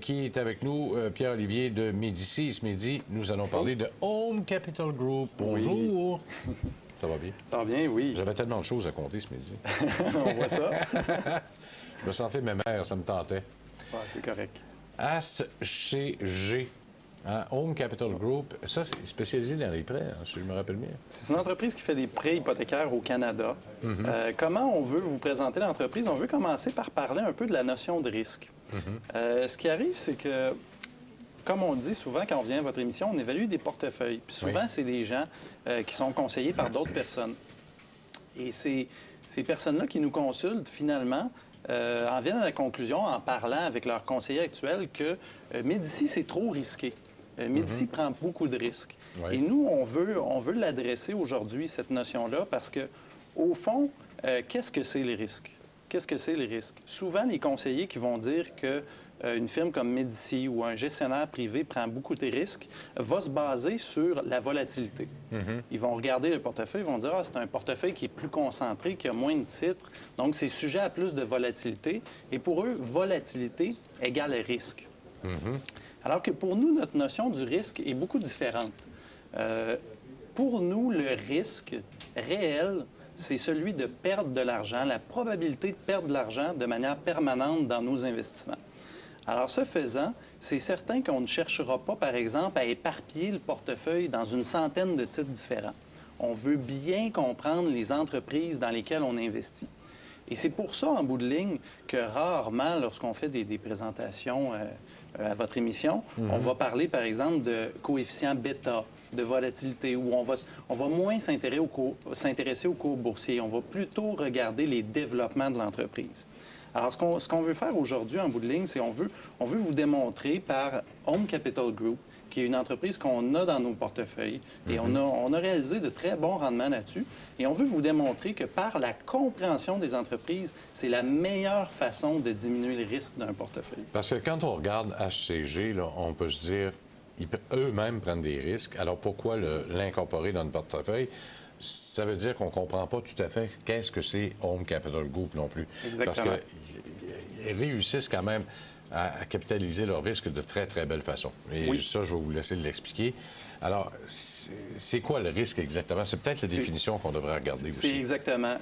qui est avec nous, Pierre-Olivier de Médicis. Ce midi, nous allons parler de Home Capital Group. Bonjour. Oui. Ça va bien? Ça va bien, oui. J'avais tellement de choses à compter ce midi. On voit ça. Je me sentais mémère, ça me tentait. Ouais, c'est correct. HCG. Hein, Home Capital Group, ça, c'est spécialisé dans les prêts, hein, si je me rappelle bien. C'est une entreprise qui fait des prêts hypothécaires au Canada. Comment on veut vous présenter l'entreprise? On veut commencer par parler un peu de la notion de risque. Ce qui arrive, c'est que, comme on dit souvent quand on vient à votre émission, on évalue des portefeuilles. Puis souvent, c'est des gens qui sont conseillés par d'autres personnes. Et ces personnes-là qui nous consultent, finalement, en viennent à la conclusion, en parlant avec leur conseiller actuel, que Médicis, c'est trop risqué. Médicis prend beaucoup de risques. Et nous, on veut l'adresser aujourd'hui, cette notion-là, parce que, au fond, qu'est-ce que c'est les risques? Qu'est-ce que c'est les risques? Souvent, les conseillers qui vont dire qu'une firme comme Médicis ou un gestionnaire privé prend beaucoup de risques va se baser sur la volatilité. Ils vont regarder le portefeuille, ils vont dire « Ah, c'est un portefeuille qui est plus concentré, qui a moins de titres, donc c'est sujet à plus de volatilité. » Et pour eux, volatilité égale risque. Alors que pour nous, notre notion du risque est beaucoup différente. Pour nous, le risque réel, c'est celui de perdre de l'argent, la probabilité de perdre de l'argent de manière permanente dans nos investissements. Alors, ce faisant, c'est certain qu'on ne cherchera pas, par exemple, à éparpiller le portefeuille dans une centaine de titres différents. On veut bien comprendre les entreprises dans lesquelles on investit. Et c'est pour ça, en bout de ligne, que rarement, lorsqu'on fait des présentations à votre émission, on va parler, par exemple, de coefficient bêta, de volatilité, où on va moins s'intéresser aux cours boursiers. On va plutôt regarder les développements de l'entreprise. Alors, ce qu'on veut faire aujourd'hui, en bout de ligne, c'est on veut vous démontrer par Home Capital Group, qui est une entreprise qu'on a dans nos portefeuilles, et on a réalisé de très bons rendements là-dessus, et on veut vous démontrer que par la compréhension des entreprises, c'est la meilleure façon de diminuer le risque d'un portefeuille. Parce que quand on regarde HCG, là, on peut se dire, eux-mêmes prennent des risques, alors pourquoi l'incorporer dans le portefeuille? Ça veut dire qu'on ne comprend pas tout à fait qu'est-ce que c'est Home Capital Group non plus. Exactement. Parce qu'ils réussissent quand même à capitaliser leurs risques de très, très belle façon. Et ça, je vais vous laisser l'expliquer. Alors, c'est quoi le risque exactement? C'est peut-être la définition qu'on devrait regarder aussi. C'est exactement.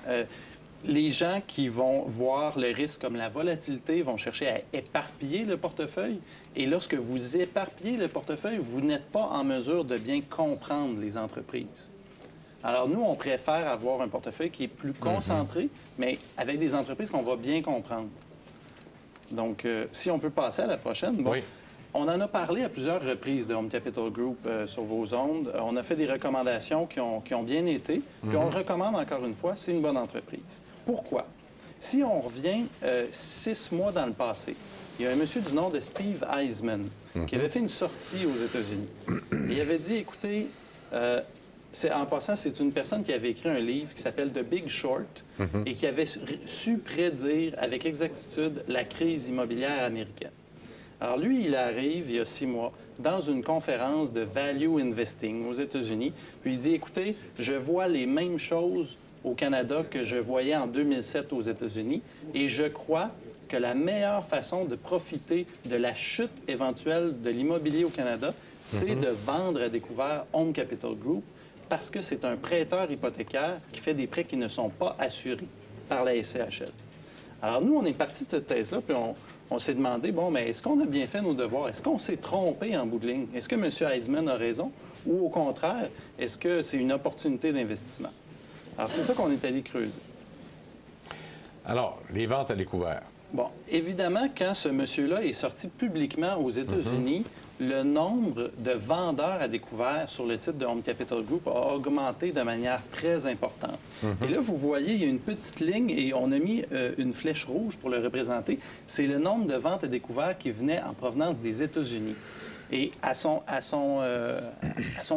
Les gens qui vont voir le risque comme la volatilité vont chercher à éparpiller le portefeuille. Et lorsque vous éparpillez le portefeuille, vous n'êtes pas en mesure de bien comprendre les entreprises. Alors, nous, on préfère avoir un portefeuille qui est plus concentré, mais avec des entreprises qu'on va bien comprendre. Donc, si on peut passer à la prochaine. Bon, on en a parlé à plusieurs reprises de Home Capital Group sur vos ondes. On a fait des recommandations qui ont bien été. Puis on le recommande encore une fois, c'est une bonne entreprise. Pourquoi? Si on revient 6 mois dans le passé, il y a un monsieur du nom de Steve Eisman qui avait fait une sortie aux États-Unis. Il avait dit, écoutez, en passant, c'est une personne qui avait écrit un livre qui s'appelle The Big Short et qui avait su prédire avec exactitude la crise immobilière américaine. Alors lui, il arrive, il y a 6 mois, dans une conférence de Value Investing aux États-Unis, puis il dit, écoutez, je vois les mêmes choses au Canada que je voyais en 2007 aux États-Unis et je crois que la meilleure façon de profiter de la chute éventuelle de l'immobilier au Canada, c'est de vendre à découvert Home Capital Group parce que c'est un prêteur hypothécaire qui fait des prêts qui ne sont pas assurés par la SCHL. Alors nous, on est parti de cette thèse-là, puis on s'est demandé, bon, mais est-ce qu'on a bien fait nos devoirs? Est-ce qu'on s'est trompé en bout de ligne? Est-ce que M. Eisman a raison? Ou au contraire, est-ce que c'est une opportunité d'investissement? Alors, c'est ça qu'on est allé creuser. Alors, les ventes à découvert. Bon, évidemment, quand ce monsieur-là est sorti publiquement aux États-Unis, le nombre de vendeurs à découvert sur le titre de Home Capital Group a augmenté de manière très importante. Et là, vous voyez, il y a une petite ligne et on a mis une flèche rouge pour le représenter. C'est le nombre de ventes à découvert qui venait en provenance des États-Unis. Et à son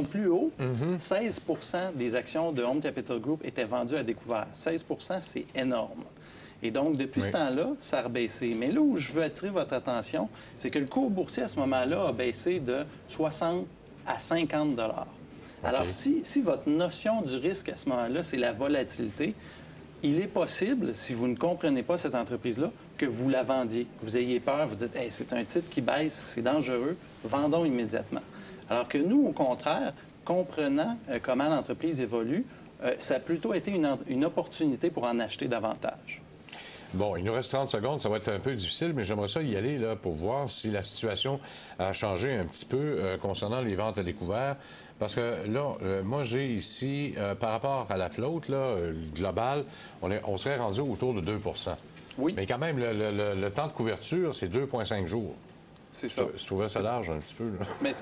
plus haut, 16 des actions de Home Capital Group étaient vendues à découvert. 16 c'est énorme. Et donc, depuis ce temps-là, ça a rebaissé. Mais là où je veux attirer votre attention, c'est que le cours boursier à ce moment-là a baissé de 60 à 50 $. Alors, si votre notion du risque à ce moment-là, c'est la volatilité, il est possible, si vous ne comprenez pas cette entreprise-là, que vous la vendiez. Vous ayez peur, vous dites hey, « c'est un titre qui baisse, c'est dangereux, vendons immédiatement ». Alors que nous, au contraire, comprenant comment l'entreprise évolue, ça a plutôt été une opportunité pour en acheter davantage. Bon, il nous reste 30 secondes, ça va être un peu difficile, mais j'aimerais ça y aller là, pour voir si la situation a changé un petit peu concernant les ventes à découvert. Parce que là, moi j'ai ici, par rapport à la flotte là, globale, on serait rendu autour de 2 Oui. Mais quand même, le temps de couverture, c'est 2,5 jours. C'est ça. Je trouvais ça large un petit peu. Là. Mais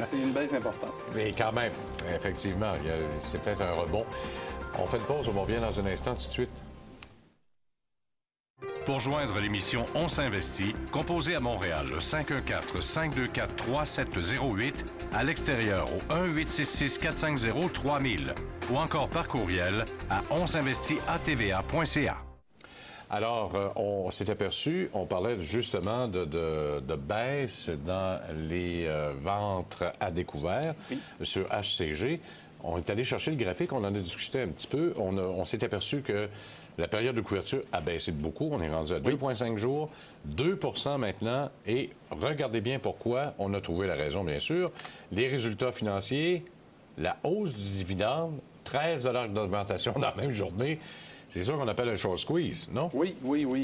c'est une baisse importante. Mais quand même, effectivement, c'est peut-être un rebond. On fait une pause, on revient dans un instant tout de suite. Pour joindre l'émission On s'investit, composez à Montréal le 514-524-3708, à l'extérieur au 1-866-450-3000 ou encore par courriel à onsinvestit@tva.ca. Alors, on s'est aperçu, on parlait justement de baisse dans les ventes à découvert sur HCG. On est allé chercher le graphique, on en a discuté un petit peu. On s'est aperçu que la période de couverture a baissé de beaucoup. On est rendu à 2,5 jours, 2 maintenant. Et regardez bien pourquoi. On a trouvé la raison, bien sûr. Les résultats financiers, la hausse du dividende, 13 $ d'augmentation dans la même journée. C'est ça qu'on appelle un short squeeze, non? Oui,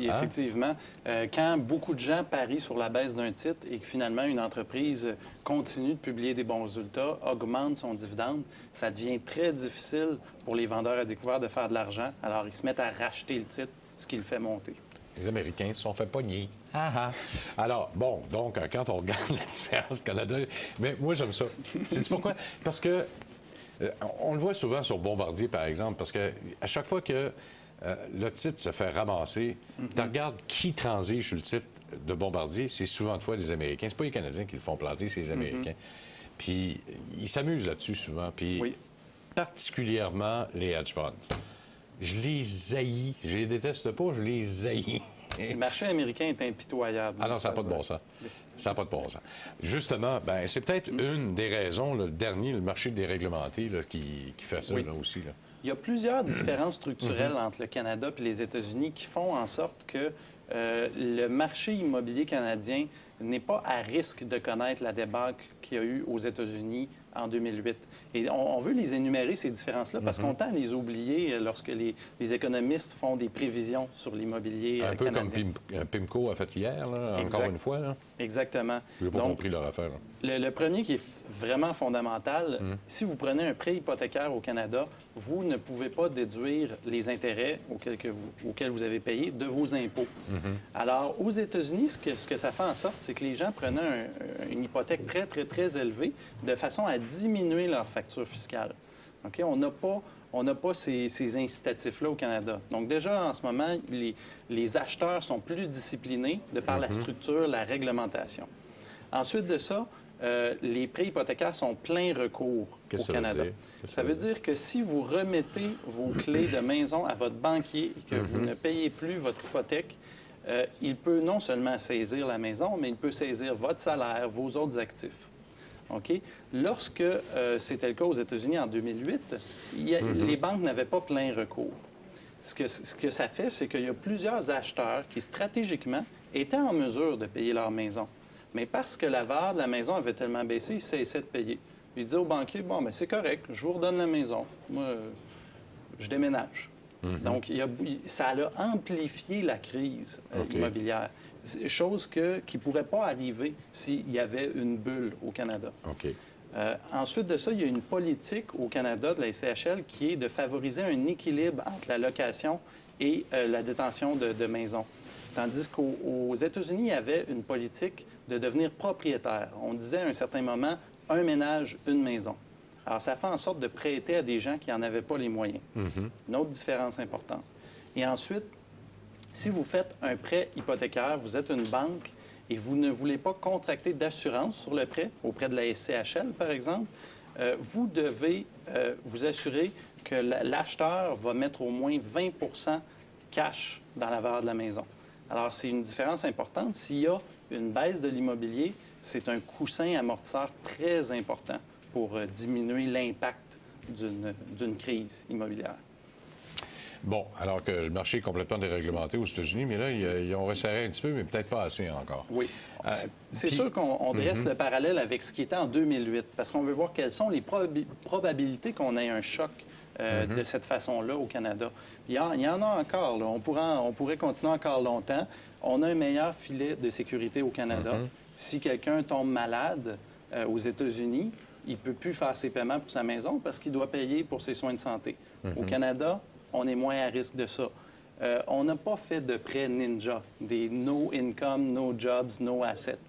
effectivement. Quand beaucoup de gens parient sur la baisse d'un titre et que finalement une entreprise continue de publier des bons résultats, augmente son dividende, ça devient très difficile pour les vendeurs à découvert de faire de l'argent. Alors, ils se mettent à racheter le titre, ce qui le fait monter. Les Américains se sont fait pogner. Alors, bon, donc, quand on regarde la différence Canada... Mais moi, j'aime ça. C'est pourquoi? Parce que on le voit souvent sur Bombardier, par exemple, parce que à chaque fois que le titre se fait ramasser, tu regardes qui transige sur le titre de Bombardier, c'est souvent fois des Américains. C'est pas les Canadiens qui le font planter, c'est les Américains. Puis ils s'amusent là-dessus souvent. Puis particulièrement les hedge funds. Je les haïs. Je les déteste pas, je les haïs. Le marché américain est impitoyable. Ah non, ça n'a pas de bon sens. Ça n'a pas de bon sens. Justement, ben, c'est peut-être une des raisons, le dernier, le marché déréglementé, là, qui fait ça là, aussi. Là. Il y a plusieurs différences structurelles entre le Canada et les États-Unis qui font en sorte que le marché immobilier canadien n'est pas à risque de connaître la débâcle qu'il y a eu aux États-Unis en 2008. Et on veut les énumérer, ces différences-là, parce qu'on tend à les oublier lorsque les économistes font des prévisions sur l'immobilier canadien. Un peu comme PIMCO a fait hier, là, encore une fois. Là. Exactement. Je n'ai pas compris leur affaire. Le premier qui est vraiment fondamental, si vous prenez un prêt hypothécaire au Canada, vous ne pouvez pas déduire les intérêts auxquels vous avez payé de vos impôts. Alors, aux États-Unis, ce que ça fait en sorte, c'est que les gens prenaient une hypothèque très, très, très élevée de façon à diminuer leur facture fiscale. OK? On n'a pas ces incitatifs-là au Canada. Donc déjà, en ce moment, les acheteurs sont plus disciplinés de par la structure, la réglementation. Ensuite de ça, les prêts hypothécaires sont plein recours au Canada. Ça veut dire que si vous remettez vos clés de maison à votre banquier et que vous ne payez plus votre hypothèque, il peut non seulement saisir la maison, mais il peut saisir votre salaire, vos autres actifs. OK? Lorsque c'était le cas aux États-Unis en 2008, les banques n'avaient pas plein recours. Ce que ça fait, c'est qu'il y a plusieurs acheteurs qui, stratégiquement, étaient en mesure de payer leur maison. Mais parce que la valeur de la maison avait tellement baissé, ils cessaient de payer. Ils disaient au banquier, bon, ben c'est correct, je vous redonne la maison. Moi, je déménage. Donc, ça a amplifié la crise immobilière. Chose qui ne pourrait pas arriver s'il y avait une bulle au Canada. Ensuite de ça, il y a une politique au Canada de la SCHL qui est de favoriser un équilibre entre la location et la détention de maisons. Tandis qu'aux États-Unis, il y avait une politique de devenir propriétaire. On disait à un certain moment, un ménage, une maison. Alors, ça fait en sorte de prêter à des gens qui n'en avaient pas les moyens. Une autre différence importante. Et ensuite, si vous faites un prêt hypothécaire, vous êtes une banque et vous ne voulez pas contracter d'assurance sur le prêt auprès de la SCHL, par exemple, vous devez vous assurer que l'acheteur va mettre au moins 20 cash dans la valeur de la maison. Alors, c'est une différence importante. S'il y a une baisse de l'immobilier, c'est un coussin amortisseur très important pour diminuer l'impact d'une crise immobilière. Bon, alors que le marché est complètement déréglementé aux États-Unis, mais là, ils ont resserré un petit peu, mais peut-être pas assez encore. Oui. C'est sûr qu'on dresse le parallèle avec ce qui était en 2008, parce qu'on veut voir quelles sont les probabilités qu'on ait un choc de cette façon-là au Canada. Il y en a encore, là. On pourrait continuer encore longtemps. On a un meilleur filet de sécurité au Canada. Si quelqu'un tombe malade aux États-Unis, il ne peut plus faire ses paiements pour sa maison parce qu'il doit payer pour ses soins de santé. Au Canada, on est moins à risque de ça. On n'a pas fait de prêts ninja, des no income, no jobs, no assets.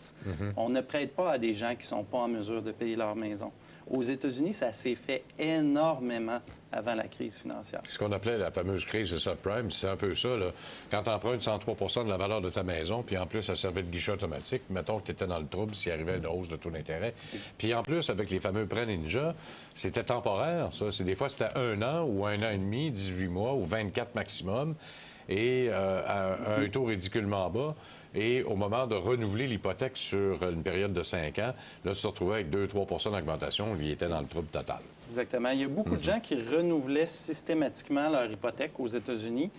On ne prête pas à des gens qui ne sont pas en mesure de payer leur maison. Aux États-Unis, ça s'est fait énormément avant la crise financière. Ce qu'on appelait la fameuse crise de subprime, c'est un peu ça, là. Quand tu empruntes 103 de la valeur de ta maison, puis en plus, ça servait de guichet automatique, mettons que tu étais dans le trouble s'il arrivait une hausse de taux d'intérêt. Puis en plus, avec les fameux prêts Ninja, c'était temporaire, ça. Des fois, c'était 1 an ou 1 an et demi, 18 mois ou 24 maximum, et à un taux ridiculement bas. Et au moment de renouveler l'hypothèque sur une période de 5 ans, là, tu te retrouvais avec 2-3 d'augmentation, lui était dans le trouble total. Exactement. Il y a beaucoup de gens qui renouvelaient systématiquement leur hypothèque aux États-Unis,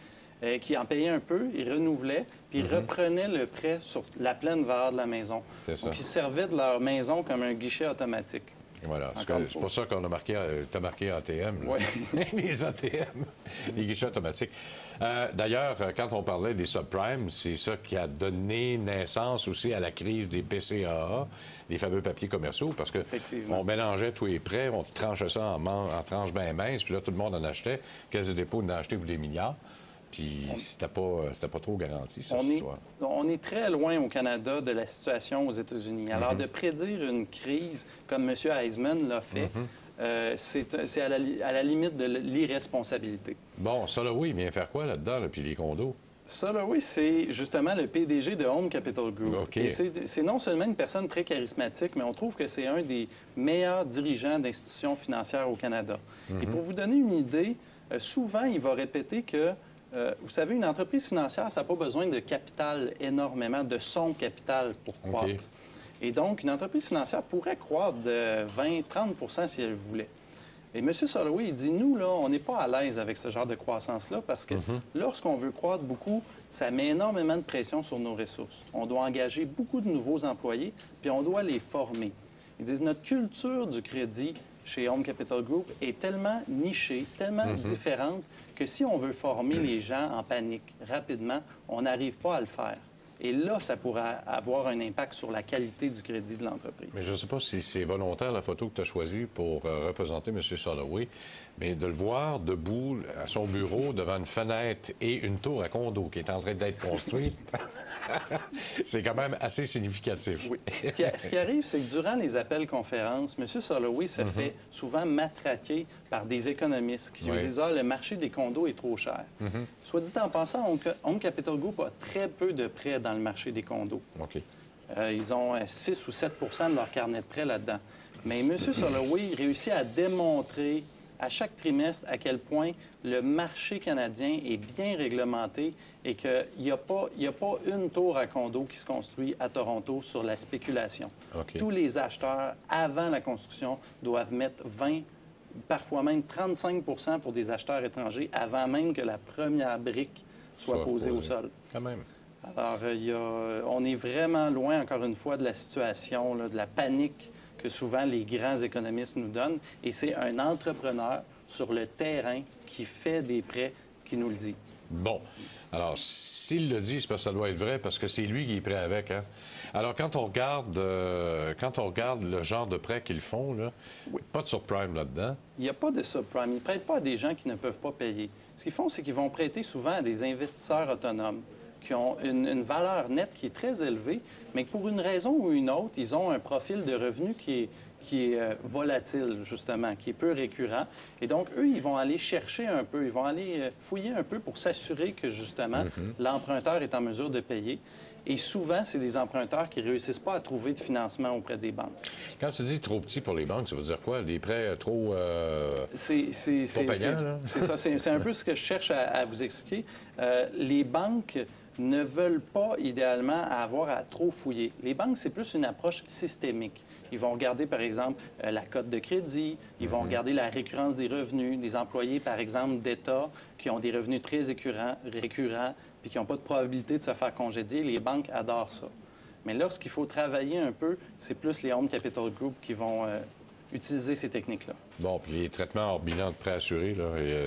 qui en payaient un peu, ils renouvelaient, puis ils reprenaient le prêt sur la pleine valeur de la maison. Donc, ils servaient de leur maison comme un guichet automatique. Voilà. C'est pour ça qu'on a marqué, t'as marqué ATM. Oui. Les ATM, les guichets automatiques. D'ailleurs, quand on parlait des subprimes, c'est ça qui a donné naissance aussi à la crise des PCAA, les fameux papiers commerciaux, parce que on mélangeait tous les prêts, on tranchait ça en tranches bien minces, puis là, tout le monde en achetait. Caisse de dépôt en a acheté pour des milliards. Puis c'était pas trop garanti, cette histoire. On est très loin au Canada de la situation aux États-Unis. Alors, de prédire une crise, comme M. Heisman l'a fait, c'est à la limite de l'irresponsabilité. Bon, ça là, oui, il vient faire quoi là-dedans, là, puis les condos? Ça, là, oui, c'est justement le PDG de Home Capital Group. Okay. C'est non seulement une personne très charismatique, mais on trouve que c'est un des meilleurs dirigeants d'institutions financières au Canada. Et pour vous donner une idée, souvent, il va répéter que vous savez, une entreprise financière, ça n'a pas besoin de capital énormément, de son capital pour croître. Et donc, une entreprise financière pourrait croître de 20-30 si elle voulait. Et M. Soloway, il dit, nous, là, on n'est pas à l'aise avec ce genre de croissance-là parce que lorsqu'on veut croître beaucoup, ça met énormément de pression sur nos ressources. On doit engager beaucoup de nouveaux employés, puis on doit les former. Ils disent, notre culture du crédit chez Home Capital Group est tellement nichée, tellement différente, que si on veut former les gens en panique rapidement, on n'arrive pas à le faire. Et là, ça pourrait avoir un impact sur la qualité du crédit de l'entreprise. Mais je ne sais pas si c'est volontaire, la photo que tu as choisie pour représenter M. Soloway, mais de le voir debout à son bureau devant une fenêtre et une tour à condo qui est en train d'être construite, c'est quand même assez significatif. Oui. Ce qui arrive, c'est que durant les appels conférences, M. Soloway se fait souvent matraquer par des économistes qui lui disent « Ah, le marché des condos est trop cher ». Soit dit en passant, Home Capital Group a très peu de prêts dans le marché des condos. Ils ont 6 ou 7 de leur carnet de prêts là-dedans. Mais M. Soloway réussit à démontrer à chaque trimestre à quel point le marché canadien est bien réglementé et qu'il n'y a pas une tour à condo qui se construit à Toronto sur la spéculation. Tous les acheteurs, avant la construction, doivent mettre 20, parfois même 35 pour des acheteurs étrangers avant même que la première brique soit posée au sol. Quand même. Alors, on est vraiment loin, encore une fois, de la situation, là, de la panique que souvent les grands économistes nous donnent. Et c'est un entrepreneur sur le terrain qui fait des prêts qui nous le dit. Bon. Alors, s'il le dit, c'est parce que ça doit être vrai, parce que c'est lui qui est prêt avec. Hein? Alors, quand on regarde le genre de prêts qu'ils font, là, pas de subprime là-dedans. Il n'y a pas de subprime. Ils ne prêtent pas à des gens qui ne peuvent pas payer. Ce qu'ils font, c'est qu'ils vont prêter souvent à des investisseurs autonomes qui ont une valeur nette qui est très élevée, mais que pour une raison ou une autre, ils ont un profil de revenu qui est volatile, justement, qui est peu récurrent. Et donc, eux, ils vont aller chercher un peu, ils vont aller fouiller un peu pour s'assurer que, justement, l'emprunteur est en mesure de payer. Et souvent, c'est des emprunteurs qui ne réussissent pas à trouver de financement auprès des banques. Quand tu dis trop petit pour les banques, ça veut dire quoi? Des prêts trop pas payants, là? C'est ça, c'est un peu ce que je cherche à vous expliquer. Les banques ne veulent pas idéalement avoir à trop fouiller. Les banques, c'est plus une approche systémique. Ils vont regarder, par exemple, la cote de crédit, ils vont regarder la récurrence des revenus, des employés, par exemple, d'État qui ont des revenus très récurrents puis qui n'ont pas de probabilité de se faire congédier. Les banques adorent ça. Mais lorsqu'il faut travailler un peu, c'est plus les Home Capital Group qui vont utiliser ces techniques-là. Bon, puis les traitements hors bilan de prêts assurés,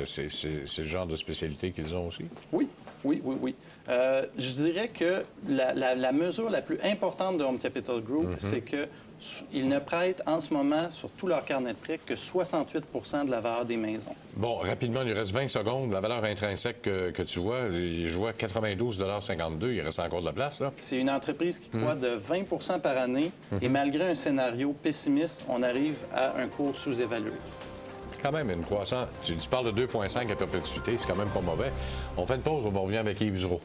c'est le genre de spécialité qu'ils ont aussi? Oui. Je dirais que la mesure la plus importante de Home Capital Group, c'est qu'ils ne prêtent en ce moment sur tout leur carnet de prêts que 68 de la valeur des maisons. Bon, rapidement, il nous reste 20 secondes. La valeur intrinsèque que tu vois, je vois 92,52 $. Il reste encore de la place, là? C'est une entreprise qui croît de 20 par année et malgré un scénario pessimiste, on arrive à un cours sous-évalué. Quand même une croissance. Tu parles de 2,5 à perpétuité, c'est quand même pas mauvais. On fait une pause, on revient avec Yves Dureau.